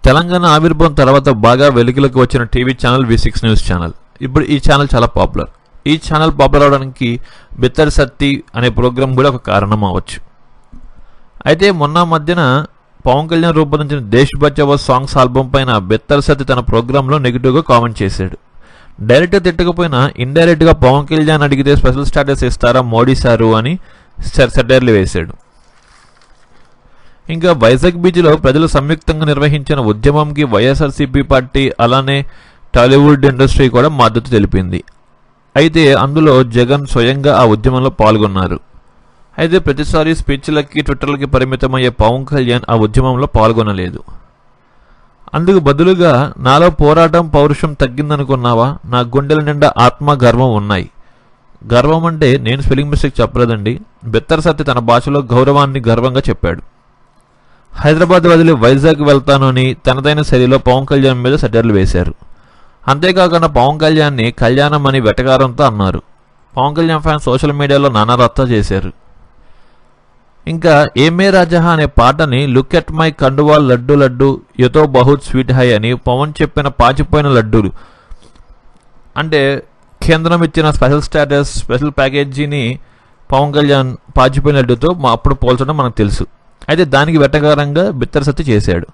తెలంగాణ ఆవిర్భావం తర్వాత బాగా వెలుగులోకి వచ్చిన TV channel V6 news channel. ఇప్పుడు ఈ ఛానల్ చాలా పాపులర్. ఈ ఛానల్ పాపులర్ అవడానికి బిత్తర్ సత్తి అనే ప్రోగ్రాం కూడా ఒక కారణం అవ్వచ్చు. అయితే మొన్న మధ్యన పవన్ కళ్యాణ్ రూపొందించిన దేశ్ బచావో సాంగ్స్ ఆల్బమ్ పైన బిత్తర్ సత్తి తన ప్రోగ్రాంలో నెగిటివ్గా కామెంట్ చేశాడు. డైరెక్ట్గా తిట్టకపోయినా ఇండైరెక్ట్గా పవన్ కళ్యాణ్ అడిగితే స్పెషల్ స్టాటస్ ఇస్తారా మోడీ సారు అని సెటైర్లు వేశాడు. ఇంకా వైజాగ్ బీచ్లో ప్రజలు సంయుక్తంగా నిర్వహించిన ఉద్యమంకి వైఎస్ఆర్సీపీ పార్టీ అలానే టాలీవుడ్ ఇండస్ట్రీ కూడా మద్దతు తెలిపింది. అయితే అందులో జగన్ స్వయంగా ఆ ఉద్యమంలో పాల్గొన్నారు. అయితే ప్రతిసారి స్పీచ్లకి ట్విట్టర్లకి పరిమితమయ్యే పవన్ కళ్యాణ్ ఆ ఉద్యమంలో పాల్గొనలేదు. అందుకు బదులుగా నాలో పోరాటం పౌరుషం తగ్గిందనుకున్నావా, నా గుండెల నిండా ఆత్మ గర్వం ఉన్నాయి. గర్వం అంటే నేను స్పెల్లింగ్ మిస్టేక్ చెప్పలేదండి. బిత్తర్ సత్తి తన భాషలో గౌరవాన్ని గర్వంగా చెప్పాడు. హైదరాబాద్ వదిలి వైజాగ్ వెళ్తాను అని తనదైన శైలిలో పవన్ కళ్యాణ్ మీద సెటైర్లు వేశారు. అంతేకాకుండా పవన్ కళ్యాణ్ని కళ్యాణం అని వెటకారంతో అన్నారు. పవన్ కళ్యాణ్ ఫ్యాన్స్ సోషల్ మీడియాలో నానా రచ్చ చేశారు. ఇంకా ఏమే రాజా అనే పాటని లుక్ ఎట్ మై కండువా లడ్డు లడ్డు యతో బహుత్ స్వీట్ హై అని పవన్ చెప్పిన పాచిపోయిన లడ్డూలు అంటే కేంద్రం ఇచ్చిన స్పెషల్ స్టాటస్ స్పెషల్ ప్యాకేజీని పవన్ కళ్యాణ్ పాచిపోయిన లడ్డుతో అప్పుడు పోల్చడం మనకు తెలుసు. అయితే దానికి వెటకారంగా బిత్తర్ సత్తి చేశాడు.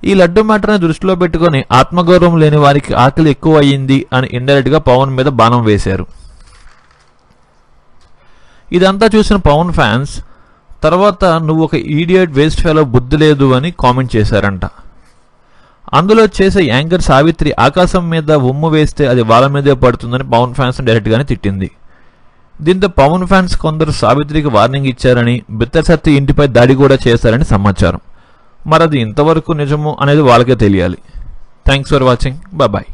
ఈ లడ్డు మ్యాటర్ని దృష్టిలో పెట్టుకుని ఆత్మగౌరవం లేని వారికి ఆకలి ఎక్కువ అయ్యింది అని ఇండైరెక్ట్గా పవన్ మీద బాణం వేశారు. ఇదంతా చూసిన పవన్ ఫ్యాన్స్ తర్వాత నువ్వు ఒక ఈడియట్ వేస్ట్ ఫెలో బుద్ధి లేదు అని కామెంట్ చేశారంట. అందులో చేసే యాంకర్ సావిత్రి ఆకాశం మీద ఉమ్ము వేస్తే అది వాళ్ళ మీదే పడుతుందని పవన్ ఫ్యాన్స్ డైరెక్ట్గానే తిట్టింది. దీంతో పవన్ ఫ్యాన్స్ కొందరు సావిత్రికి వార్నింగ్ ఇచ్చారని బిత్తర్ సత్తి ఇంటిపై దాడి కూడా చేశారని సమాచారం. మరి అది ఇంతవరకు నిజము అనేది వాళ్ళకే తెలియాలి. Thanks for watching. బాయ్.